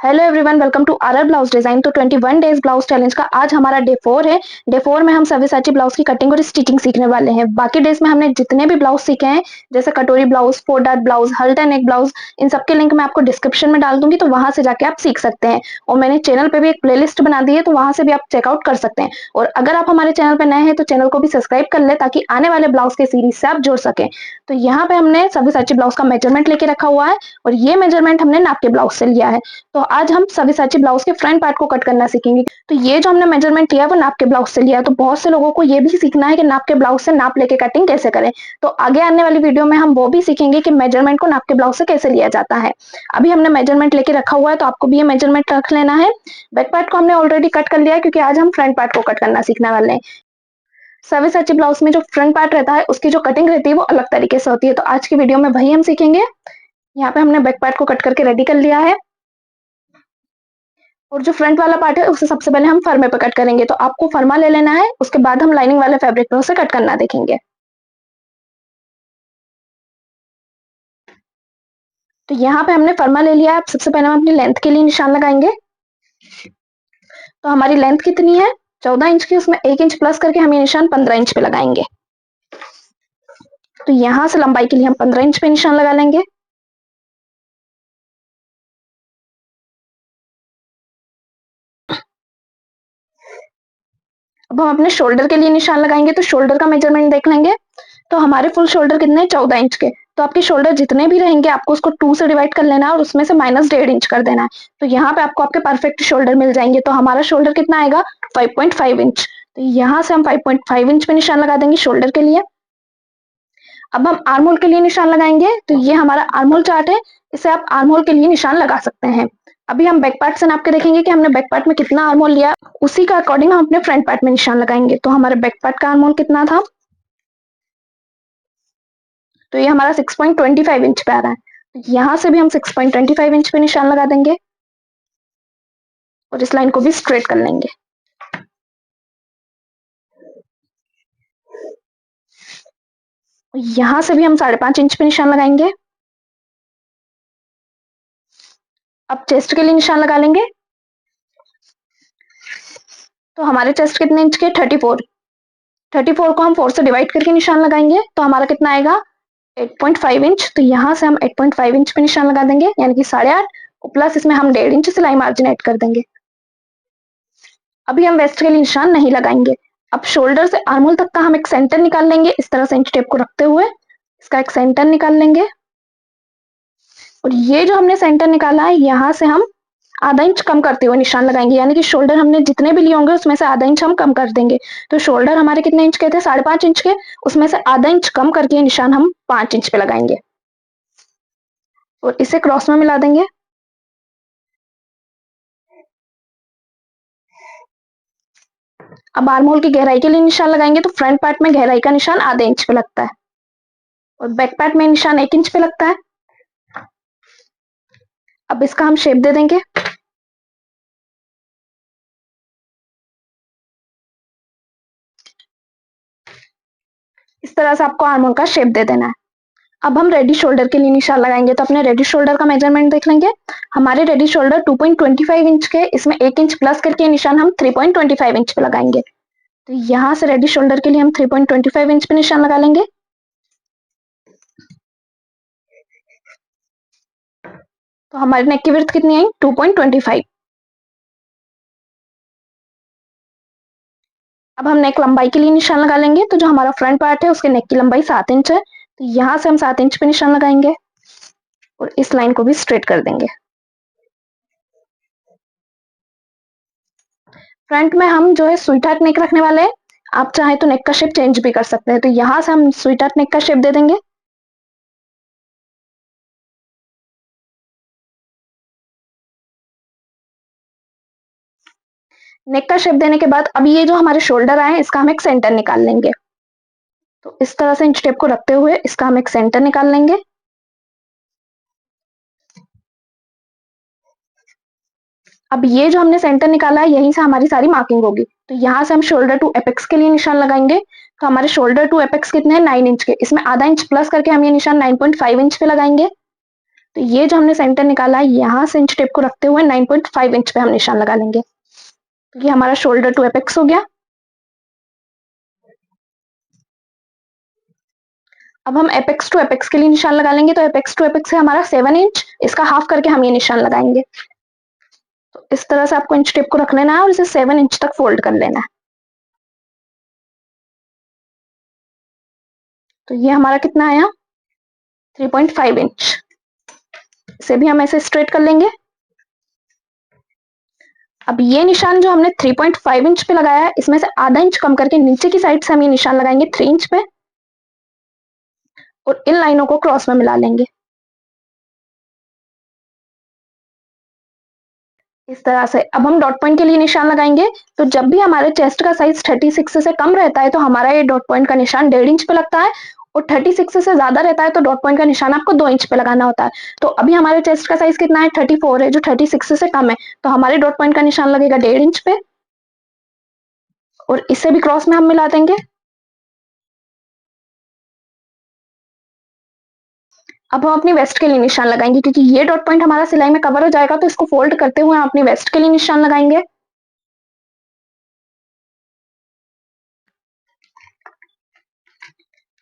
Hello everyone, welcome to RR blouse design. तो 21 days blouse challenge का आज हमारा डे 4 है। डे 4 में हम सव्यसाची ब्लाउज की कटिंग और स्टिचिंग सीखने वाले हैं। बाकी डेज में हमने जितने भी ब्लाउज सीखे हैं, जैसे कटोरी blouse, 4 dart blouse, halter neck blouse, इन सबके लिंक मैं आपको डिस्क्रिप्शन में डाल दूंगी, तो वहां से जाके आप सीख सकते हैं। और मैंने चैनल पे भी एक प्लेलिस्ट बना दी है, तो वहां से भी आप चेकआउट कर सकते हैं। और अगर आप हमारे चैनल पर नए हैं तो चैनल को भी सब्सक्राइब कर ले, ताकि आने वाले ब्लाउज के सीरीज से आप जुड़ सके। तो यहाँ पे हमने सव्यसाची ब्लाउज का मेजरमेंट लेके रखा हुआ है, और ये मेजरमेंट हमने नाप के ब्लाउज से लिया है। तो आज हम सव्यसाची ब्लाउज के फ्रंट पार्ट को कट करना सीखेंगे। तो ये जो हमने मेजरमेंट लिया है वो नाप के ब्लाउज से लिया है। तो बहुत से लोगों को ये भी सीखना है कि नाप के ब्लाउज से नाप लेके कटिंग कैसे करें। तो आगे आने वाली वीडियो में हम वो भी सीखेंगे कि मेजरमेंट को नाप के ब्लाउज से कैसे लिया जाता है। अभी हमने मेजरमेंट लेके रखा हुआ है, तो आपको भी ये मेजरमेंट रख लेना है। बैक पार्ट को हमने ऑलरेडी कट कर लिया है, क्योंकि आज हम फ्रंट पार्ट को कट करना सीखने वाले हैं। सव्यसाची ब्लाउज में जो फ्रंट पार्ट रहता है उसकी जो कटिंग रहती है वो अलग तरीके से होती है। तो आज की वीडियो में वही हम सीखेंगे। यहाँ पे हमने बैक पार्ट को कट करके रेडी कर लिया है, और जो फ्रंट वाला पार्ट है उसे सबसे पहले हम फर्मे पे कट करेंगे। तो आपको फर्मा ले लेना है, उसके बाद हम लाइनिंग वाले फैब्रिक पे उसे कट करना देखेंगे। तो यहाँ पे हमने फर्मा ले लिया है। अब सबसे पहले हम अपनी लेंथ के लिए निशान लगाएंगे। तो हमारी लेंथ कितनी है, 14 इंच की, उसमें 1 इंच प्लस करके हम ये निशान 15 इंच पे लगाएंगे। तो यहाँ से लंबाई के लिए हम 15 इंच पे निशान लगा लेंगे। अब हम अपने शोल्डर के लिए निशान लगाएंगे। तो शोल्डर का मेजरमेंट देख लेंगे। तो हमारे फुल शोल्डर कितने हैं, 14 इंच के। तो आपके शोल्डर जितने भी रहेंगे आपको उसको 2 से डिवाइड कर लेना है, और उसमें से -1.5 इंच कर देना है। तो यहाँ पे आपको आपके परफेक्ट शोल्डर मिल जाएंगे। तो हमारा शोल्डर कितना आएगा, 5.5 इंच। तो यहाँ से हम 5.5 इंच पे निशान लगा देंगे शोल्डर के लिए। अब हम आर्म होल के लिए निशान लगाएंगे। तो ये हमारा आर्म होल चार्ट है, इसे आप आर्म होल के लिए निशान लगा सकते हैं। अभी हम बैक पार्ट से नाप के देखेंगे कि हमने बैक पार्ट में कितना आर्म होल लिया, उसी का अकॉर्डिंग हम अपने फ्रंट पार्ट में निशान लगाएंगे। तो हमारे बैक पार्ट का आर्म होल कितना था, तो ये हमारा 6.25 इंच पे आ रहा है। तो यहाँ से भी हम 6.25 इंच पे निशान लगा देंगे, और इस लाइन को भी स्ट्रेट कर लेंगे। यहाँ से भी हम 5.5 इंच पे निशान लगाएंगे। अब चेस्ट के लिए निशान लगा लेंगे। तो हमारे चेस्ट कितने इंच के, 34। 34 को हम 4 से डिवाइड करके निशान लगाएंगे। तो हमारा कितना आएगा, 8.5 इंच। तो यहाँ से हम 8.5 इंच पे निशान लगा देंगे, यानी कि 8.5, प्लस इसमें हम 1.5 इंच सिलाई मार्जिन ऐड कर देंगे। अभी हम वेस्ट के लिए निशान नहीं लगाएंगे। अब शोल्डर से आर्म होल तक का हम एक सेंटर निकाल लेंगे, इस तरह से इंच टेप को रखते हुए इसका एक सेंटर निकाल लेंगे। और ये जो हमने सेंटर निकाला है, यहाँ से हम आधा इंच कम करते हुए निशान लगाएंगे, यानी कि शोल्डर हमने जितने भी लिए होंगे उसमें से आधा इंच हम कम कर देंगे। तो शोल्डर हमारे कितने इंच के थे, 5.5 इंच के, उसमें से आधा इंच कम करके निशान हम 5 इंच पे लगाएंगे, और इसे क्रॉस में मिला देंगे। अब आर्म होल की गहराई के लिए निशान लगाएंगे। तो फ्रंट पार्ट में गहराई का निशान आधे इंच पे लगता है, और बैक पार्ट में निशान 1 इंच पे लगता है। अब इसका हम शेप दे देंगे। इस तरह से आपको आर्म होल का शेप दे देना है। अब हम रेडी शोल्डर के लिए निशान लगाएंगे। तो अपने रेडी शोल्डर का मेजरमेंट देख लेंगे। हमारे रेडी शोल्डर 2.25 इंच के, इसमें 1 इंच प्लस करके निशान हम 3.25 इंच पे लगाएंगे। तो यहाँ से रेडी शोल्डर के लिए हम 3.25 इंच पे निशान लगा लेंगे। तो हमारी नेक की विड्थ कितनी आई, 2.25। अब हम नेक लंबाई के लिए निशान लगा लेंगे। तो जो हमारा फ्रंट पार्ट है उसके नेक की लंबाई 7 इंच है। तो यहाँ से हम 7 इंच पे निशान लगाएंगे, और इस लाइन को भी स्ट्रेट कर देंगे। फ्रंट में हम जो है स्वीट हार्ट नेक रखने वाले हैं। आप चाहे तो नेक का शेप चेंज भी कर सकते हैं। तो यहाँ से हम स्वीट हार्ट नेक का शेप दे देंगे। नेक का शेप देने के बाद अब ये जो हमारे शोल्डर आए इसका हम एक सेंटर निकाल लेंगे। तो इस तरह से इंच टेप को रखते हुए इसका हम एक सेंटर निकाल लेंगे। अब ये जो हमने सेंटर निकाला है यहीं से हमारी सारी मार्किंग होगी। तो यहाँ से हम शोल्डर टू एपेक्स के लिए निशान लगाएंगे। तो हमारे शोल्डर टू एपेक्स कितने हैं, 9 इंच के, इसमें आधा इंच प्लस करके हम ये निशान 9.5 इंच पे लगाएंगे। तो ये जो हमने सेंटर निकाला है, यहाँ से इंच टेप को रखते हुए 9.5 इंच पे हम निशान लगा लेंगे। तो ये हमारा शोल्डर टू एपेक्स हो गया। अब हम एपेक्स टू एपेक्स के लिए निशान लगा लेंगे। तो एपेक्स टू एपेक्स है हमारा 7 इंच, इसका हाफ करके हम ये निशान लगाएंगे। तो इस तरह से आपको इंच टेप को रख लेना है और इसे 7 इंच तक फोल्ड कर लेना है। तो ये हमारा कितना आया, 3.5 इंच। इसे भी हम ऐसे स्ट्रेट कर लेंगे। अब ये निशान जो हमने 3.5 इंच पे लगाया है, इसमें से आधा इंच कम करके नीचे की साइड से हम ये निशान लगाएंगे 3 इंच पे और इन लाइनों को क्रॉस में मिला लेंगे इस तरह से। अब हम डॉट पॉइंट के लिए निशान लगाएंगे। तो जब भी हमारे चेस्ट का साइज 36 से कम रहता है तो हमारा ये डॉट पॉइंट का निशान 1.5 इंच पे लगता है, और 36 से ज्यादा रहता है तो डॉट पॉइंट का निशान आपको 2 इंच पे लगाना होता है। तो अभी हमारे चेस्ट का साइज कितना है, 34 है, जो 36 से कम है, तो हमारे डॉट पॉइंट का निशान लगेगा 1.5 इंच पे, और इसे भी क्रॉस में हम मिला देंगे। अब हम अपनी वेस्ट के लिए निशान लगाएंगे, क्योंकि ये डॉट पॉइंट हमारा सिलाई में कवर हो जाएगा, तो इसको फोल्ड करते हुए हम अपनी वेस्ट के लिए निशान लगाएंगे।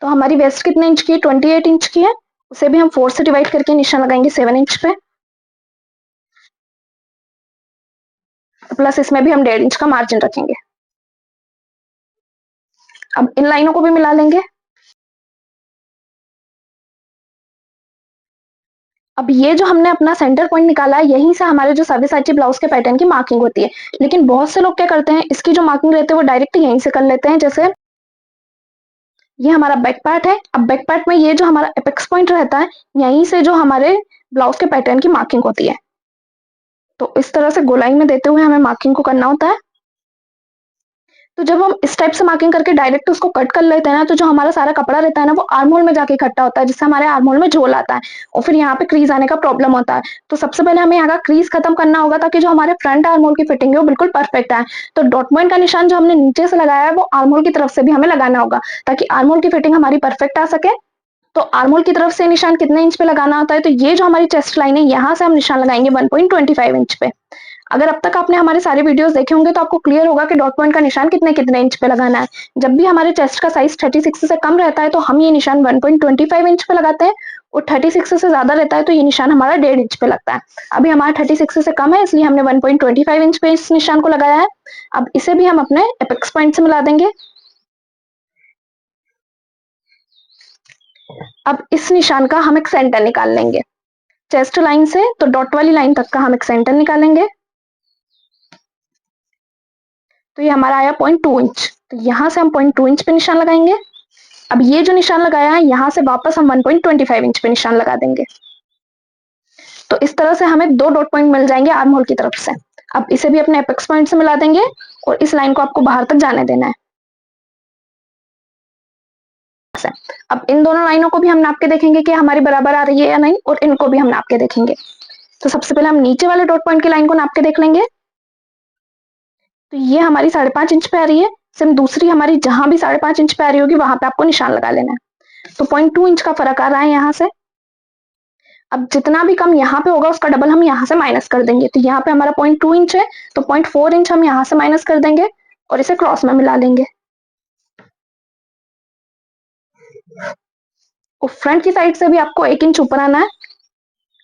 तो हमारी वेस्ट कितने इंच की है, 28 इंच की है। उसे भी हम 4 से डिवाइड करके निशान लगाएंगे 7 इंच पे, प्लस इसमें भी हम 1.5 इंच का मार्जिन रखेंगे। अब इन लाइनों को भी मिला लेंगे। अब ये जो हमने अपना सेंटर पॉइंट निकाला है, यहीं से हमारे जो सव्यसाची ब्लाउज के पैटर्न की मार्किंग होती है। लेकिन बहुत से लोग क्या करते हैं, इसकी जो मार्किंग रहती है वो डायरेक्ट यहीं से कर लेते हैं। जैसे ये हमारा बैक पार्ट है, अब बैक पार्ट में ये जो हमारा एपेक्स पॉइंट रहता है, यहीं से जो हमारे ब्लाउज के पैटर्न की मार्किंग होती है। तो इस तरह से गोलाई में देते हुए हमें मार्किंग को करना होता है। तो जब हम इस टाइप से मार्किंग करके डायरेक्ट उसको कट कर लेते हैं ना, तो जो हमारा सारा कपड़ा रहता है ना, वो आर्म होल में जाके इकट्ठा होता है, जिससे हमारे आर्म होल में झोल आता है और फिर यहाँ पे क्रीज आने का प्रॉब्लम होता है। तो सबसे पहले हमें यहाँ का क्रीज खत्म करना होगा, ताकि जो हमारे फ्रंट आर्म होल की फिटिंग है वो बिल्कुल परफेक्ट आए। तो डॉट पॉइंट का निशान जो हमने नीचे से लगाया है, वो आर्म होल की तरफ से भी हमें लगाना होगा, ताकि आर्म होल की फिटिंग हमारी परफेक्ट आ सके। तो आर्म होल की तरफ से निशान कितने इंच पे लगाना होता है, तो ये जो हमारी चेस्ट लाइन है, यहाँ से हम निशान लगाएंगे 1.25 इंच पे। अगर अब तक आपने हमारे सारे वीडियोस देखे होंगे तो आपको क्लियर होगा कि डॉट पॉइंट का निशान कितने कितने इंच पे लगाना है। जब भी हमारे चेस्ट का साइज 36 से कम रहता है तो हम ये निशान 1.25 इंच पे लगाते हैं, और 36 से ज्यादा रहता है तो ये निशान हमारा 1.5 इंच पे लगता है। अभी हमारा 36 से कम है, इसलिए हमने 1.25 इंच पे इस निशान को लगाया है। अब इसे भी हम अपने एपेक्स पॉइंट से मिला देंगे। अब इस निशान का हम एक सेंटर निकाल लेंगे। चेस्ट लाइन से तो डॉट वाली लाइन तक का हम एक सेंटर निकालेंगे। तो ये हमारा आया 0.2 इंच। तो यहाँ से हम 0.2 इंच पे निशान लगाएंगे। अब ये जो निशान लगाया है, यहाँ से वापस हम 1.25 इंच पे निशान लगा देंगे। तो इस तरह से हमें 2 डॉट पॉइंट मिल जाएंगे आर्म होल की तरफ से। अब इसे भी अपने एपेक्स पॉइंट से मिला देंगे, और इस लाइन को आपको बाहर तक जाने देना है। अब इन दोनों लाइनों को भी हम नाप के देखेंगे कि हमारी बराबर आ रही है या नहीं, और इनको भी हम नाप के देखेंगे। तो सबसे पहले हम नीचे वाले डॉट पॉइंट की लाइन को नाप के देख लेंगे। तो ये हमारी 5.5 इंच पे आ रही है। सेम दूसरी हमारी जहां भी 5.5 इंच पे आ रही होगी, वहां पे आपको निशान लगा लेना है। तो 0.2 इंच का फर्क आ रहा है यहाँ से। अब जितना भी कम यहाँ पे होगा, उसका डबल हम यहाँ से माइनस कर देंगे। तो यहाँ पे हमारा 0.2 इंच है, तो 0.4 इंच हम यहाँ से माइनस कर देंगे और इसे क्रॉस में मिला लेंगे। और फ्रंट की साइड से भी आपको 1 इंच ऊपर आना है।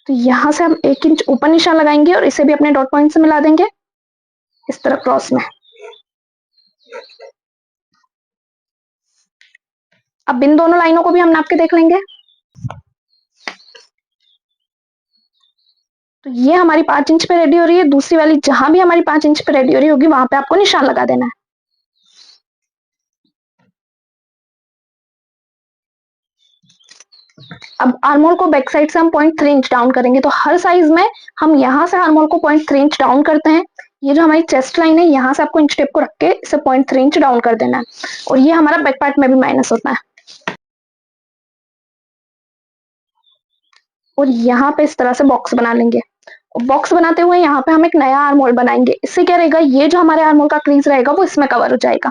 तो यहाँ से हम 1 इंच ऊपर निशान लगाएंगे और इसे भी अपने डॉट पॉइंट से मिला देंगे इस तरह क्रॉस में। अब इन दोनों लाइनों को भी हम नाप के देख लेंगे। तो ये हमारी 5 इंच पे रेडी हो रही है। दूसरी वाली जहां भी हमारी 5 इंच पे रेडी हो रही होगी, वहां पे आपको निशान लगा देना है। अब आर्मोल को बैक साइड से हम 0.3 इंच डाउन करेंगे। तो हर साइज में हम यहाँ से आर्मोल को 0.3 इंच डाउन करते हैं। ये जो हमारी चेस्ट लाइन है, यहाँ से आपको इंच टेप को रख के इसे 0.3 इंच डाउन कर देना है, और ये हमारा बैक पार्ट में भी माइनस होता है। और यहाँ पे इस तरह से बॉक्स बना लेंगे। और बॉक्स बनाते हुए यहाँ पे हम एक नया आर्मोल बनाएंगे। इससे क्या रहेगा, ये जो हमारे आर्मोल का क्रीज रहेगा वो इसमें कवर हो जाएगा।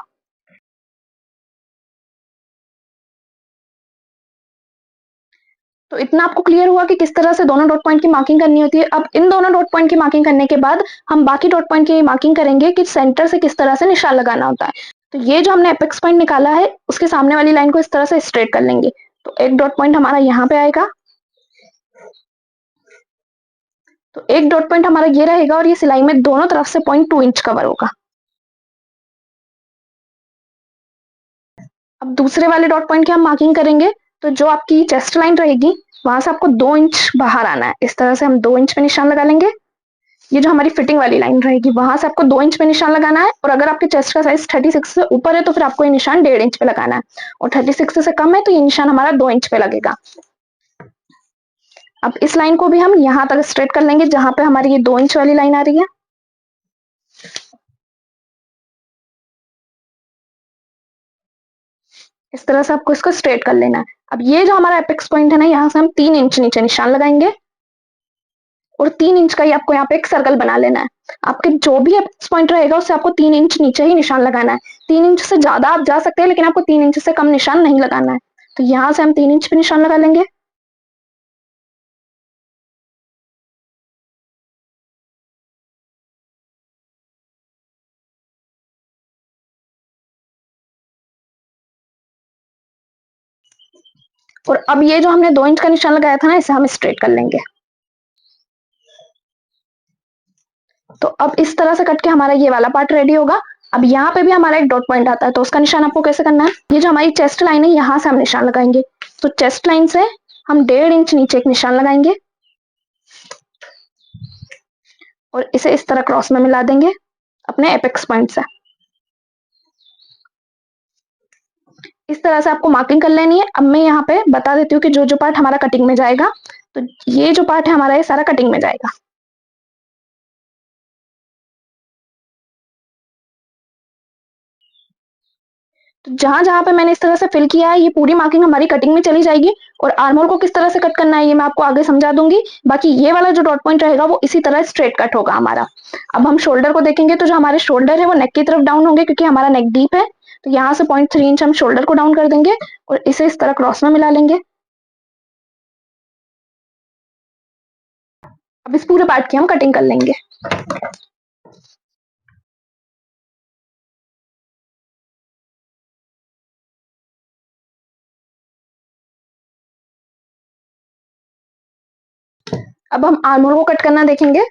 तो इतना आपको क्लियर हुआ कि किस तरह से दोनों डॉट पॉइंट की मार्किंग करनी होती है। अब इन दोनों डॉट पॉइंट की मार्किंग करने के बाद हम बाकी डॉट पॉइंट की मार्किंग करेंगे कि सेंटर से किस तरह से निशान लगाना होता है। तो ये जो हमने एपेक्स पॉइंट निकाला है उसके सामने वाली लाइन को इस तरह से स्ट्रेट कर लेंगे। तो एक डॉट पॉइंट हमारा यहाँ पे आएगा, तो एक डॉट पॉइंट हमारा ये रहेगा और ये सिलाई में दोनों तरफ से 0.2 इंच कवर होगा। अब दूसरे वाले डॉट पॉइंट की हम मार्किंग करेंगे। तो जो आपकी चेस्ट लाइन रहेगी वहां से आपको 2 इंच बाहर आना है। इस तरह से हम 2 इंच पे निशान लगा लेंगे। ये जो हमारी फिटिंग वाली लाइन रहेगी वहां से आपको 2 इंच पे निशान लगाना है, और अगर आपके चेस्ट का साइज 36 से ऊपर है तो फिर आपको ये निशान 1.5 इंच पे लगाना है, और 36 से कम है तो ये निशान हमारा 2 इंच पे लगेगा। अब इस लाइन को भी हम यहाँ तक स्ट्रेट कर लेंगे जहां पे हमारी ये 2 इंच वाली लाइन आ रही है। इस तरह से आपको इसको स्ट्रेट कर लेना है। अब ये जो हमारा एपेक्स पॉइंट है ना, यहाँ से हम 3 इंच नीचे निशान लगाएंगे, और 3 इंच का ही आपको यहाँ पे एक सर्कल बना लेना है। आपके जो भी एपेक्स पॉइंट रहेगा उससे आपको 3 इंच नीचे ही निशान लगाना है। 3 इंच से ज्यादा आप जा सकते हैं लेकिन आपको 3 इंच से कम निशान नहीं लगाना है। तो यहाँ से हम 3 इंच पे निशान लगा लेंगे। और अब ये जो हमने 2 इंच का निशान लगाया था ना, इसे हम स्ट्रेट कर लेंगे। तो अब इस तरह से कट के हमारा ये वाला पार्ट रेडी होगा। अब यहाँ पे भी हमारा एक डॉट पॉइंट आता है, तो उसका निशान आपको कैसे करना है, ये जो हमारी चेस्ट लाइन है यहाँ से हम निशान लगाएंगे। तो चेस्ट लाइन से हम 1.5 इंच नीचे एक निशान लगाएंगे, और इसे इस तरह क्रॉस में मिला देंगे अपने एपेक्स पॉइंट से। इस तरह से आपको मार्किंग कर लेनी है। अब मैं यहाँ पे बता देती हूँ कि जो जो पार्ट हमारा कटिंग में जाएगा। तो ये जो पार्ट है हमारा, ये सारा कटिंग में जाएगा। तो जहां जहां पे मैंने इस तरह से फिल किया है ये पूरी मार्किंग हमारी कटिंग में चली जाएगी। और आर्मोल को किस तरह से कट करना है ये मैं आपको आगे समझा दूंगी। बाकी ये वाला जो डॉट पॉइंट रहेगा वो इसी तरह स्ट्रेट कट होगा हमारा। अब हम शोल्डर को देखेंगे, तो जो हमारे शोल्डर है वो नेक की तरफ डाउन होंगे क्योंकि हमारा नेक डीप है। तो यहाँ से 0.3 इंच हम शोल्डर को डाउन कर देंगे, और इसे इस तरह क्रॉस में मिला लेंगे। अब इस पूरे पार्ट की हम कटिंग कर लेंगे। अब हम आर्मोल को कट करना देखेंगे।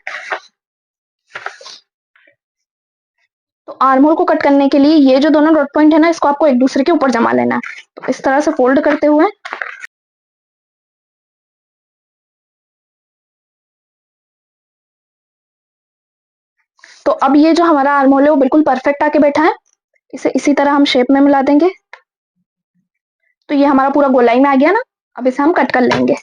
तो आर्मोल को कट करने के लिए ये जो दोनों डॉट पॉइंट है ना, इसको आपको एक दूसरे के ऊपर जमा लेना है। तो इस तरह से फोल्ड करते हुए, तो अब ये जो हमारा आर्मोल है वो बिल्कुल परफेक्ट आके बैठा है। इसे इसी तरह हम शेप में मिला देंगे। तो ये हमारा पूरा गोलाई में आ गया ना। अब इसे हम कट कर लेंगे।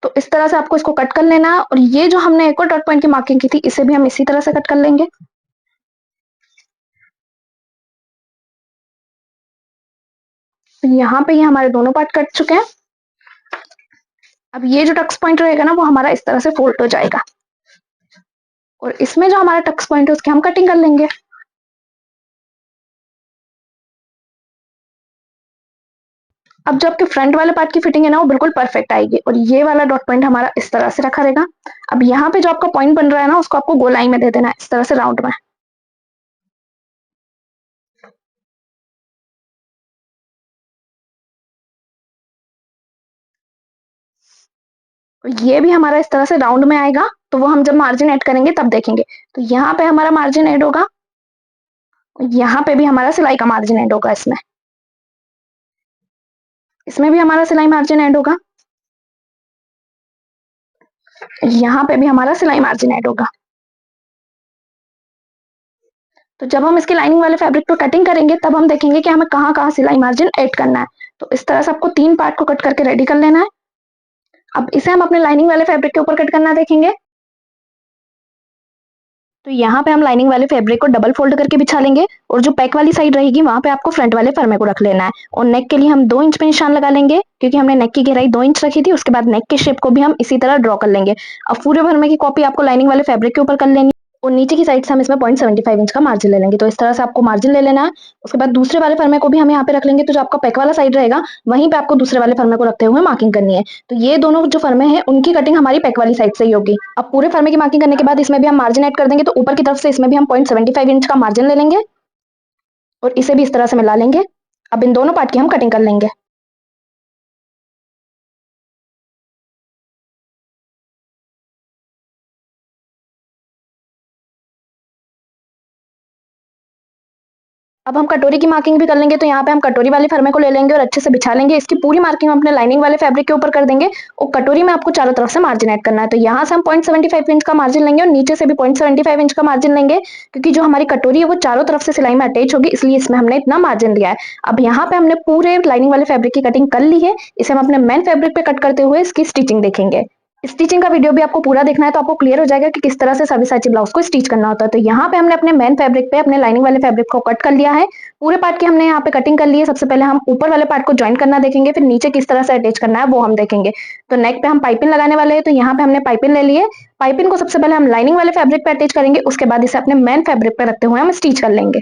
तो इस तरह से आपको इसको कट कर लेना है, और ये जो हमने एक और डॉट पॉइंट की मार्किंग की थी इसे भी हम इसी तरह से कट कर लेंगे। तो यहाँ पे ये हमारे दोनों पार्ट कट चुके हैं। अब ये जो टक्स पॉइंट रहेगा ना वो हमारा इस तरह से फोल्ड हो जाएगा, और इसमें जो हमारा टक्स पॉइंट है उसकी हम कटिंग कर लेंगे। अब जो आपके फ्रंट वाले पार्ट की फिटिंग है ना वो बिल्कुल परफेक्ट आएगी, और ये वाला डॉट पॉइंट हमारा इस तरह से रखा रहेगा। अब यहाँ पे जो आपका पॉइंट बन रहा है ना उसको आपको गोलाई में दे देना है, इस तरह से राउंड में। ये भी हमारा इस तरह से राउंड में आएगा, तो वो हम जब मार्जिन ऐड करेंगे तब देखेंगे। तो यहाँ पे हमारा मार्जिन ऐड होगा, यहाँ पे भी हमारा सिलाई का मार्जिन ऐड होगा। इसमें इसमें भी हमारा सिलाई मार्जिन ऐड होगा, यहाँ पे भी हमारा सिलाई मार्जिन ऐड होगा। तो जब हम इसके लाइनिंग वाले फैब्रिक पर कटिंग करेंगे तब हम देखेंगे कि हमें कहाँ कहाँ सिलाई मार्जिन ऐड करना है। तो इस तरह से आपको 3 पार्ट को कट करके रेडी कर लेना है। अब इसे हम अपने लाइनिंग वाले फैब्रिक के ऊपर कट करना देखेंगे। तो यहाँ पे हम लाइनिंग वाले फैब्रिक को डबल फोल्ड करके बिछा लेंगे और जो पैक वाली साइड रहेगी वहाँ पे आपको फ्रंट वाले फर्मे को रख लेना है। और नेक के लिए हम 2 इंच पे निशान लगा लेंगे, क्योंकि हमने नेक की गहराई 2 इंच रखी थी। उसके बाद नेक के शेप को भी हम इसी तरह ड्रॉ कर लेंगे। अब पूरे फर्मे की कॉपी आपको लाइनिंग वाले फैब्रिक के ऊपर कर लेनी है और नीचे की साइड से हम इसमें 0.75 इंच का मार्जिन ले लेंगे। तो इस तरह से आपको मार्जिन ले लेना है। उसके बाद दूसरे वाले फर्मे को भी हम यहाँ पे रख लेंगे। तो जो आपका पैक वाला साइड रहेगा वहीं पे आपको दूसरे वाले फर्मे को रखते हुए मार्किंग करनी है। तो ये दोनों जो फर्मे हैं उनकी कटिंग हमारी पैक वाली साइड से ही होगी। अब पूरे फर्मे की मार्किंग करने के बाद इसमें भी हम मार्जिन ऐड कर देंगे। तो ऊपर की तरफ से इसमें भी हम 0.75 इंच का मार्जिन ले लेंगे और इसे भी इस तरह से मिला लेंगे। अब इन दोनों पार्ट की हम कटिंग कर लेंगे। अब हम कटोरी की मार्किंग भी कर लेंगे। तो यहाँ पे हम कटोरी वाले फर्मे को ले लेंगे और अच्छे से बिछा लेंगे। इसकी पूरी मार्किंग हम अपने लाइनिंग वाले फैब्रिक के ऊपर कर देंगे और कटोरी में आपको चारों तरफ से मार्जिन ऐड करना है। तो यहाँ से हम 0.75 इंच का मार्जिन लेंगे और नीचे से भी 0.75 इंच का मार्जिन लेंगे, क्योंकि जो हमारी कटोरी है वो चारों तरफ से सिलाई में अटैच होगी, इसलिए इसमें हमने इतना मार्जिन लिया है। अब यहाँ पे हमने पूरे लाइनिंग वाले फैब्रिक की कटिंग कर ली है। इसे हम अपने मेन फैब्रिक पे कट करते हुए इसकी स्टिचिंग देखेंगे। स्टिचिंग का वीडियो भी आपको पूरा देखना है तो आपको क्लियर हो जाएगा कि किस तरह से सब्यसाची ब्लाउज को स्टिच करना होता है। तो यहाँ पे हमने अपने मेन फैब्रिक पे अपने लाइनिंग वाले फैब्रिक को कट कर लिया है। पूरे पार्ट की हमने यहाँ पे कटिंग कर ली है। सबसे पहले हम ऊपर वाले पार्ट को ज्वाइन करना देखेंगे, फिर नीचे किस तरह से अटैच करना है वो हम देखेंगे। तो नेक पे हम पाइपिंग लगाने वाले हैं। तो यहाँ पे हमने पाइपिंग ले ली है। पाइपिंग को सबसे पहले हम लाइनिंग वाले फैब्रिक पे अटैच करेंगे, उसके बाद इसे अपने मेन फैब्रिक पे रखते हुए हम स्टिच कर लेंगे।